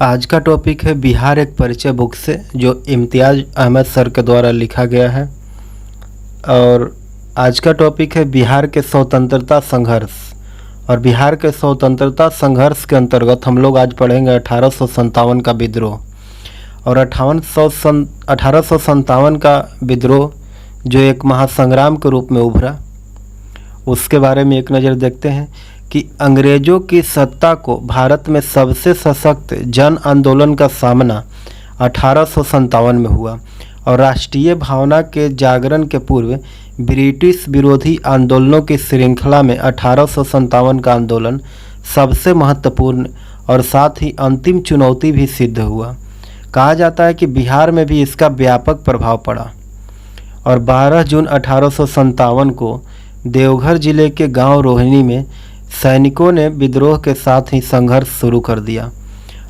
आज का टॉपिक है बिहार एक परिचय बुक से, जो इम्तियाज़ अहमद सर के द्वारा लिखा गया है। और आज का टॉपिक है बिहार के स्वतंत्रता संघर्ष। और बिहार के स्वतंत्रता संघर्ष के अंतर्गत हम लोग आज पढ़ेंगे 1857 का विद्रोह। और 1857 का विद्रोह जो एक महासंग्राम के रूप में उभरा, उसके बारे में एक नज़र देखते हैं कि अंग्रेज़ों की सत्ता को भारत में सबसे सशक्त जन आंदोलन का सामना 1857 में हुआ। और राष्ट्रीय भावना के जागरण के पूर्व ब्रिटिश विरोधी आंदोलनों की श्रृंखला में 1857 का आंदोलन सबसे महत्वपूर्ण और साथ ही अंतिम चुनौती भी सिद्ध हुआ। कहा जाता है कि बिहार में भी इसका व्यापक प्रभाव पड़ा। और 12 जून 1857 को देवघर जिले के गांव रोहिणी में सैनिकों ने विद्रोह के साथ ही संघर्ष शुरू कर दिया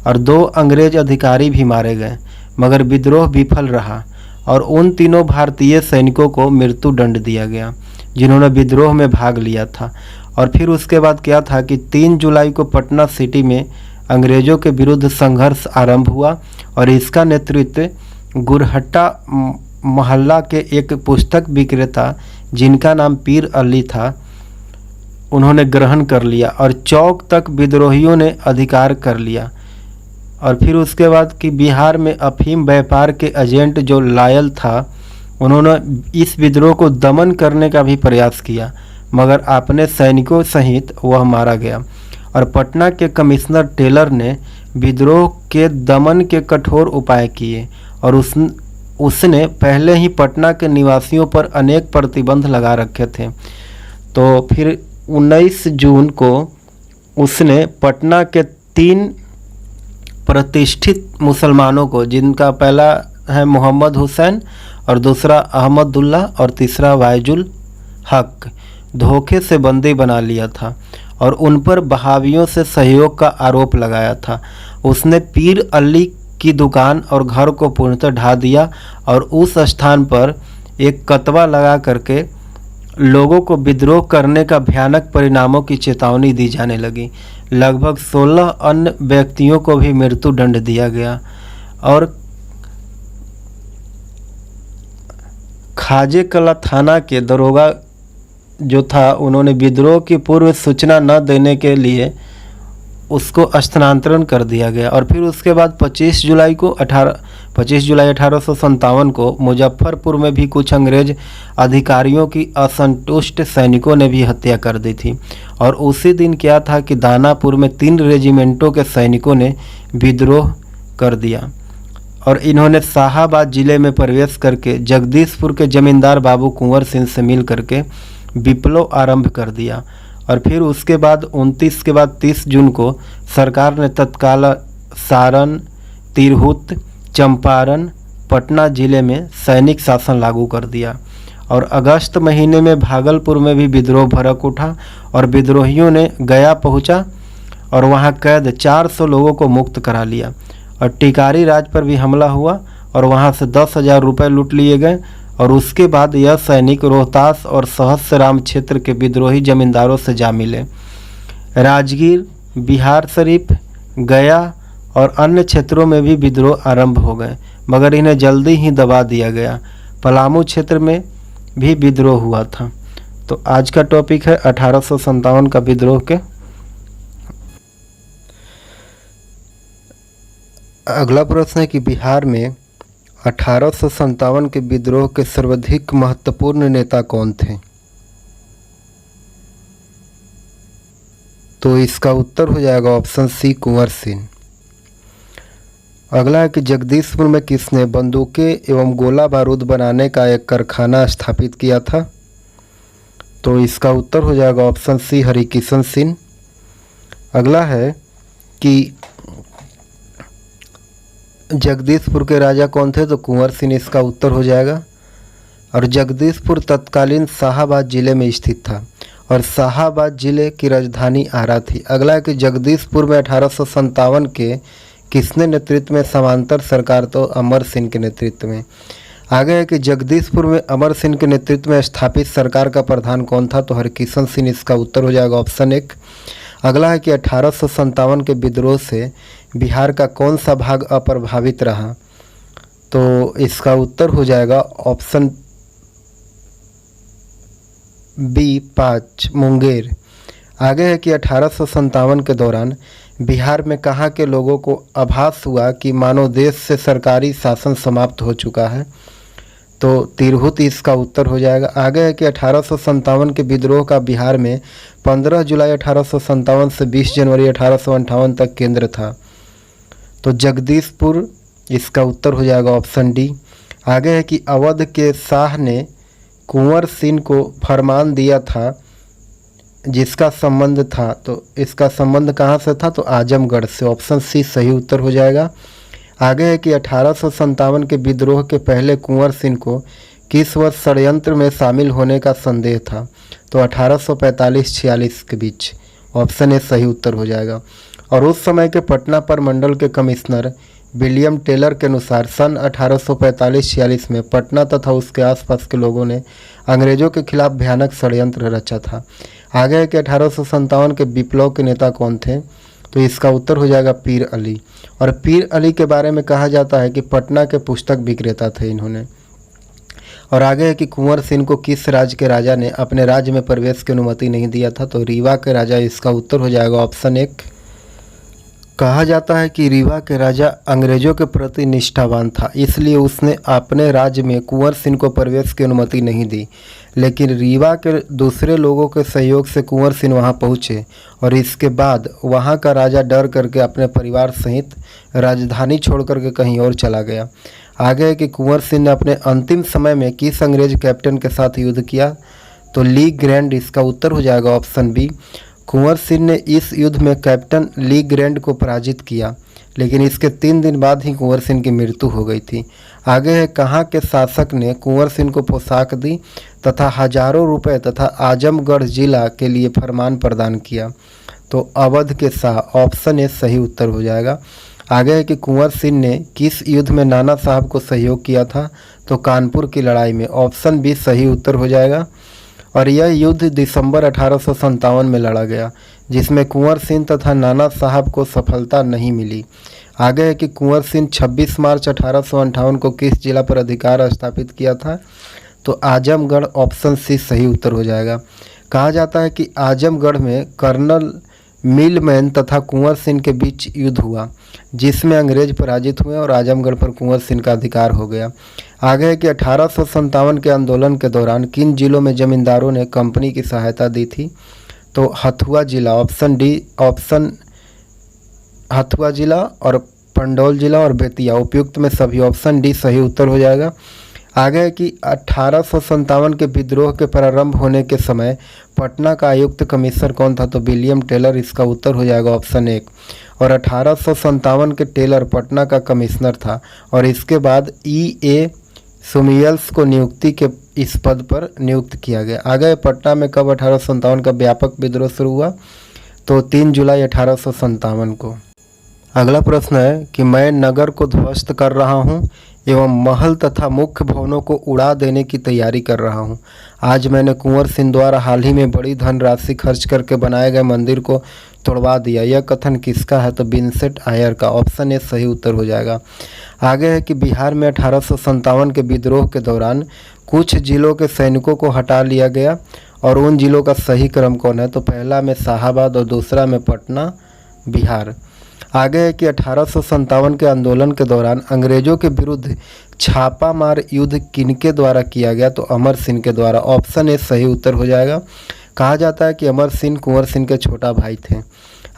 और 2 अंग्रेज अधिकारी भी मारे गए, मगर विद्रोह विफल रहा और उन तीनों भारतीय सैनिकों को मृत्यु दंड दिया गया जिन्होंने विद्रोह में भाग लिया था। और फिर उसके बाद क्या था कि 3 जुलाई को पटना सिटी में अंग्रेज़ों के विरुद्ध संघर्ष आरंभ हुआ और इसका नेतृत्व गुरहट्टा मोहल्ला के एक पुस्तक विक्रेता जिनका नाम पीर अली था, उन्होंने ग्रहण कर लिया और चौक तक विद्रोहियों ने अधिकार कर लिया। और फिर उसके बाद कि बिहार में अफीम व्यापार के एजेंट जो लायल था, उन्होंने इस विद्रोह को दमन करने का भी प्रयास किया, मगर अपने सैनिकों सहित वह मारा गया। और पटना के कमिश्नर टेलर ने विद्रोह के दमन के कठोर उपाय किए और उसने पहले ही पटना के निवासियों पर अनेक प्रतिबंध लगा रखे थे। तो फिर 19 जून को उसने पटना के 3 प्रतिष्ठित मुसलमानों को, जिनका पहला है मोहम्मद हुसैन और दूसरा अहमदुल्ला और तीसरा वाइजुल हक, धोखे से बंदी बना लिया था और उन पर बहावियों से सहयोग का आरोप लगाया था। उसने पीर अली की दुकान और घर को पूर्णतः ढा दिया और उस स्थान पर एक कतवा लगा करके लोगों को विद्रोह करने का भयानक परिणामों की चेतावनी दी जाने लगी। लगभग 16 अन्य व्यक्तियों को भी मृत्यु दंड दिया गया। और खाजे कला थाना के दरोगा जो था, उन्होंने विद्रोह की पूर्व सूचना न देने के लिए उसको स्थानांतरण कर दिया गया। और फिर उसके बाद 25 जुलाई 1857 को मुजफ्फरपुर में भी कुछ अंग्रेज अधिकारियों की असंतुष्ट सैनिकों ने भी हत्या कर दी थी। और उसी दिन क्या था कि दानापुर में 3 रेजिमेंटों के सैनिकों ने विद्रोह कर दिया और इन्होंने शाहाबाद जिले में प्रवेश करके जगदीशपुर के जमींदार बाबू कुंवर सिंह से मिल करके विप्लव आरंभ कर दिया। और फिर उसके बाद 29 के बाद 30 जून को सरकार ने तत्काल सारण, तिरहुत, चंपारण, पटना जिले में सैनिक शासन लागू कर दिया। और अगस्त महीने में भागलपुर में भी विद्रोह भड़क उठा और विद्रोहियों ने गया पहुंचा और वहां कैद 400 लोगों को मुक्त करा लिया। और टिकारी राज पर भी हमला हुआ और वहां से 10,000 रुपये लूट लिए गए। और उसके बाद यह सैनिक रोहतास और सहस्राम क्षेत्र के विद्रोही जमींदारों से जा मिले। राजगीर, बिहार शरीफ, गया और अन्य क्षेत्रों में भी विद्रोह आरंभ हो गए, मगर इन्हें जल्दी ही दबा दिया गया। पलामू क्षेत्र में भी विद्रोह हुआ था। तो आज का टॉपिक है 1857 का विद्रोह के। अगला प्रश्न है कि बिहार में 1857 के विद्रोह के सर्वाधिक महत्वपूर्ण नेता कौन थे? तो इसका उत्तर हो जाएगा ऑप्शन सी, कुंवर सिंह। अगला है कि जगदीशपुर में किसने बंदूकें एवं गोला बारूद बनाने का एक कारखाना स्थापित किया था? तो इसका उत्तर हो जाएगा ऑप्शन सी, हरिकिशन सिंह। अगला है कि जगदीशपुर के राजा कौन थे? तो कुंवर सिंह इसका उत्तर हो जाएगा। और जगदीशपुर तत्कालीन शाहाबाद जिले में स्थित था और शाहाबाद जिले की राजधानी आरा थी। अगला है कि जगदीशपुर में 1857 के किसने नेतृत्व में समांतर सरकार? तो अमर सिंह के नेतृत्व में। आगे है कि जगदीशपुर में अमर सिंह के नेतृत्व में स्थापित सरकार का प्रधान कौन था? तो हरकिशन सिंह इसका उत्तर हो जाएगा ऑप्शन 1। अगला है कि 1857 के विद्रोह से बिहार का कौन सा भाग अप्रभावित रहा? तो इसका उत्तर हो जाएगा ऑप्शन बी 5 मुंगेर। आगे है कि 1857 के दौरान बिहार में कहाँ के लोगों को आभास हुआ कि मानो देश से सरकारी शासन समाप्त हो चुका है? तो तिरहुत इसका उत्तर हो जाएगा। आगे है कि 1857 के विद्रोह का बिहार में 15 जुलाई 1857 से 20 जनवरी 1858 तक केंद्र था। तो जगदीशपुर इसका उत्तर हो जाएगा ऑप्शन डी। आगे है कि अवध के शाह ने कुंवर सिंह को फरमान दिया था जिसका संबंध था, तो इसका संबंध कहाँ से था? तो आजमगढ़ से। ऑप्शन सी सही उत्तर हो जाएगा। आगे है कि 1857 के विद्रोह के पहले कुंवर सिंह को किस वर्ष षड्यंत्र में शामिल होने का संदेह था? तो 1845-46 के बीच। ऑप्शन ए सही उत्तर हो जाएगा। और उस समय के पटना प्रमंडल के कमिश्नर विलियम टेलर के अनुसार सन 1845-46 में पटना तथा उसके आसपास के लोगों ने अंग्रेजों के खिलाफ भयानक षड्यंत्र रचा था। आगे है कि 1857 के विप्लव के नेता कौन थे? तो इसका उत्तर हो जाएगा पीर अली। और पीर अली के बारे में कहा जाता है कि पटना के पुस्तक विक्रेता थे इन्होंने। और आगे है कि कुंवर सिंह को किस राज्य के राजा ने अपने राज्य में प्रवेश की अनुमति नहीं दिया था? तो रीवा के राजा। इसका उत्तर हो जाएगा ऑप्शन एक। कहा जाता है कि रीवा के राजा अंग्रेजों के प्रति निष्ठावान था, इसलिए उसने अपने राज्य में कुंवर सिंह को प्रवेश की अनुमति नहीं दी। लेकिन रीवा के दूसरे लोगों के सहयोग से कुंवर सिंह वहां पहुंचे और इसके बाद वहां का राजा डर करके अपने परिवार सहित राजधानी छोड़ करके कहीं और चला गया। आगे है कि कुंवर सिंह ने अपने अंतिम समय में किस अंग्रेज कैप्टन के साथ युद्ध किया? तो ली ग्रैंड। इसका उत्तर हो जाएगा ऑप्शन बी। कुंवर सिंह ने इस युद्ध में कैप्टन ली ग्रैंड को पराजित किया, लेकिन इसके 3 दिन बाद ही कुंवर सिंह की मृत्यु हो गई थी। आगे है कहाँ के शासक ने कुंवर सिंह को पोशाक दी तथा हजारों रुपए तथा आजमगढ़ जिला के लिए फरमान प्रदान किया? तो अवध के शाह। ऑप्शन ए सही उत्तर हो जाएगा। आगे है कि कुंवर सिंह ने किस युद्ध में नाना साहब को सहयोग किया था? तो कानपुर की लड़ाई में। ऑप्शन बी सही उत्तर हो जाएगा। और यह युद्ध दिसंबर 1857 में लड़ा गया, जिसमें कुंवर सिंह तथा नाना साहब को सफलता नहीं मिली। आगे है कि कुंवर सिंह 26 मार्च 1858 को किस जिला पर अधिकार स्थापित किया था? तो आजमगढ़। ऑप्शन सी सही उत्तर हो जाएगा। कहा जाता है कि आजमगढ़ में कर्नल मिलमैन तथा कुंवर सिंह के बीच युद्ध हुआ, जिसमें अंग्रेज पराजित हुए और आजमगढ़ पर कुंवर सिंह का अधिकार हो गया। आगे है कि 1857 के आंदोलन के दौरान किन जिलों में जमींदारों ने कंपनी की सहायता दी थी? तो हथुआ जिला। Option D. ऑप्शन हथुआ जिला और पंडौल जिला और बेतिया। उपयुक्त में सभी। ऑप्शन डी सही उत्तर हो जाएगा। आगे है कि 1857 के विद्रोह के प्रारंभ होने के समय पटना का आयुक्त कमिश्नर कौन था? तो विलियम टेलर। इसका उत्तर हो जाएगा ऑप्शन एक। और 1857 के टेलर पटना का कमिश्नर था और इसके बाद E.A. सुमियल्स को नियुक्ति के इस पद पर नियुक्त किया गया। आगे पटना में कब 1857 का व्यापक विद्रोह शुरू हुआ? तो 3 जुलाई 1857 को। अगला प्रश्न है कि मैं नगर को ध्वस्त कर रहा हूं एवं महल तथा मुख्य भवनों को उड़ा देने की तैयारी कर रहा हूं। आज मैंने कुंवर सिंह द्वारा हाल ही में बड़ी धनराशि खर्च करके बनाए गए मंदिर को तोड़वा दिया। यह कथन किसका है? तो विंसेंट आयर का। ऑप्शन ए सही उत्तर हो जाएगा। आगे है कि बिहार में 1857 के विद्रोह के दौरान कुछ जिलों के सैनिकों को हटा लिया गया और उन जिलों का सही क्रम कौन है? तो पहला में शाहाबाद और दूसरा में पटना, बिहार। आगे है कि 1857 के आंदोलन के दौरान अंग्रेजों के विरुद्ध छापामार युद्ध किनके द्वारा किया गया? तो अमर सिंह के द्वारा। ऑप्शन ए सही उत्तर हो जाएगा। कहा जाता है कि अमर सिंह कुंवर सिंह के छोटा भाई थे।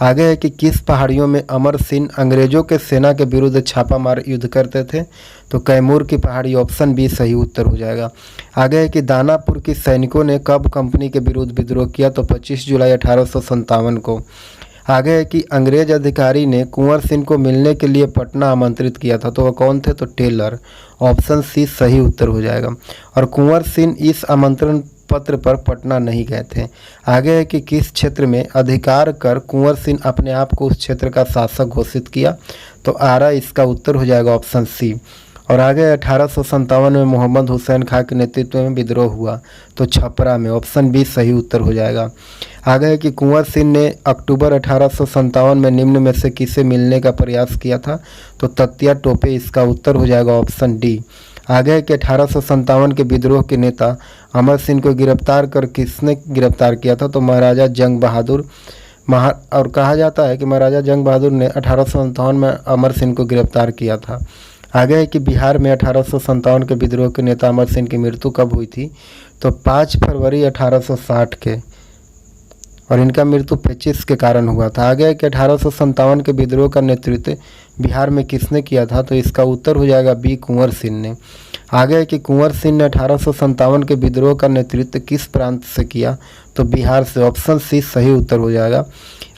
आगे है कि किस पहाड़ियों में अमर सिंह अंग्रेजों के सेना के विरुद्ध छापामार युद्ध करते थे? तो कैमूर की पहाड़ी। ऑप्शन बी सही उत्तर हो जाएगा। आगे है कि दानापुर के सैनिकों ने कब कंपनी के विरुद्ध विद्रोह किया? तो 25 जुलाई 1857 को। आगे है कि अंग्रेज अधिकारी ने कुंवर सिंह को मिलने के लिए पटना आमंत्रित किया था, तो वह कौन थे? तो टेलर। ऑप्शन सी सही उत्तर हो जाएगा। और कुंवर सिंह इस आमंत्रण पत्र पर पटना नहीं गए थे। आगे है कि किस क्षेत्र में अधिकार कर कुंवर सिंह अपने आप को उस क्षेत्र का शासक घोषित किया? तो आरा। इसका उत्तर हो जाएगा ऑप्शन सी। और आगे 1857 में मोहम्मद हुसैन खां के नेतृत्व में विद्रोह हुआ तो छपरा में, ऑप्शन बी सही उत्तर हो जाएगा। आगे है कि कुंवर सिंह ने अक्टूबर 1857 में निम्न में से किसे मिलने का प्रयास किया था, तो तत्या टोपे इसका उत्तर हो जाएगा, ऑप्शन डी। आगे है कि 1857 के विद्रोह के नेता अमर सिंह को गिरफ्तार कर किसने गिरफ्तार किया था, तो महाराजा जंग बहादुर और कहा जाता है कि महाराजा जंग बहादुर ने 1857 में अमर सिंह को गिरफ्तार किया था। आगे है कि बिहार में 1857 के विद्रोह के नेता अमर सिंह की मृत्यु कब हुई थी, तो 5 फरवरी 1860 के, और इनका मृत्यु पेचिश के कारण हुआ था। आगे है कि 1857 के विद्रोह का नेतृत्व बिहार में किसने किया था, तो इसका उत्तर हो जाएगा बी, कुंवर सिंह ने। आगे है कि कुंवर सिंह ने 1857 के विद्रोह का नेतृत्व किस प्रांत से किया, तो बिहार से, ऑप्शन सी सही उत्तर हो जाएगा।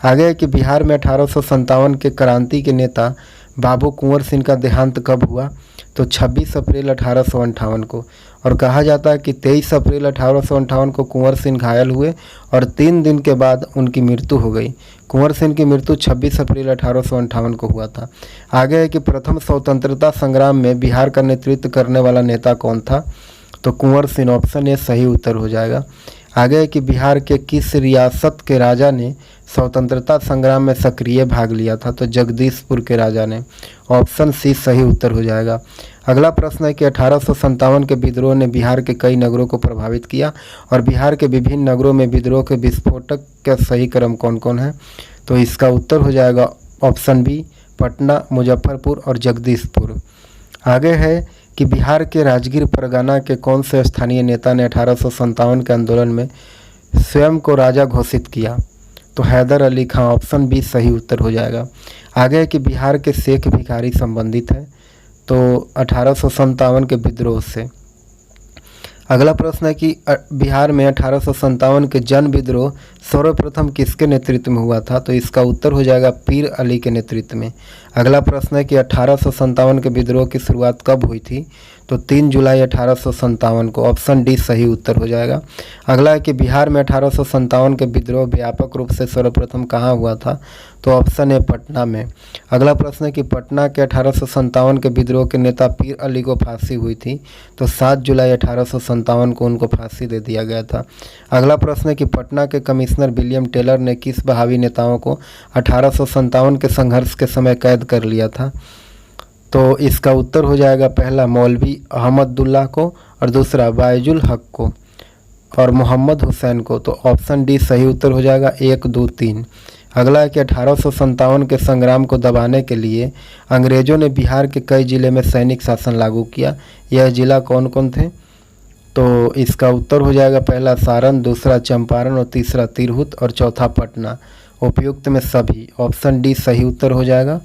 आगे है कि बिहार में 1857 के क्रांति के नेता बाबू कुंवर सिंह का देहांत कब हुआ, तो 26 अप्रैल 1858 को, और कहा जाता है कि 23 अप्रैल 1858 को कुंवर सिंह घायल हुए और 3 दिन के बाद उनकी मृत्यु हो गई। कुंवर सिंह की मृत्यु 26 अप्रैल 1858 को हुआ था। आगे है कि प्रथम स्वतंत्रता संग्राम में बिहार का नेतृत्व करने वाला नेता कौन था, तो कुंवर सिंह, ऑप्शन ए सही उत्तर हो जाएगा। आगे है कि बिहार के किस रियासत के राजा ने स्वतंत्रता संग्राम में सक्रिय भाग लिया था, तो जगदीशपुर के राजा ने, ऑप्शन सी सही उत्तर हो जाएगा। अगला प्रश्न है कि 1857 के विद्रोह ने बिहार के कई नगरों को प्रभावित किया और बिहार के विभिन्न नगरों में विद्रोह के विस्फोटक का सही क्रम कौन कौन है, तो इसका उत्तर हो जाएगा ऑप्शन बी, पटना, मुजफ्फरपुर और जगदीशपुर। आगे है कि बिहार के राजगीर परगना के कौन से स्थानीय नेता ने 1857 के आंदोलन में स्वयं को राजा घोषित किया, तो हैदर अली खां, ऑप्शन बी सही उत्तर हो जाएगा। आगे है कि बिहार के शेख भिखारी संबंधित है, तो 1857 के विद्रोह से। अगला प्रश्न है कि बिहार में 1857 के जन विद्रोह सर्वप्रथम किसके नेतृत्व में हुआ था, तो इसका उत्तर हो जाएगा पीर अली के नेतृत्व में। अगला प्रश्न है कि 1857 के विद्रोह की शुरुआत कब हुई थी, तो 3 जुलाई 1857 को, ऑप्शन डी सही उत्तर हो जाएगा। अगला है कि बिहार में 1857 के विद्रोह व्यापक रूप से सर्वप्रथम कहाँ हुआ था, तो ऑप्शन ए पटना में। अगला प्रश्न है कि पटना के 1857 के विद्रोह के नेता पीर अली को फांसी हुई थी, तो 7 जुलाई 1857 को उनको फांसी दे दिया गया था। अगला प्रश्न है कि पटना के कमिश्नर विलियम टेलर ने किस बहावी नेताओं को 1857 के संघर्ष के समय कैद कर लिया था, तो इसका उत्तर हो जाएगा पहला मौलवी अहमदुल्लाह को और दूसरा बायजुल हक को और मोहम्मद हुसैन को, तो ऑप्शन डी सही उत्तर हो जाएगा 1, 2, 3। अगला है कि 1857 के संग्राम को दबाने के लिए अंग्रेजों ने बिहार के कई जिले में सैनिक शासन लागू किया, यह जिला कौन कौन थे, तो इसका उत्तर हो जाएगा पहला सारण, दूसरा चंपारण और तीसरा तिरहुत और चौथा पटना। उपयुक्त में सभी, ऑप्शन डी सही उत्तर हो जाएगा।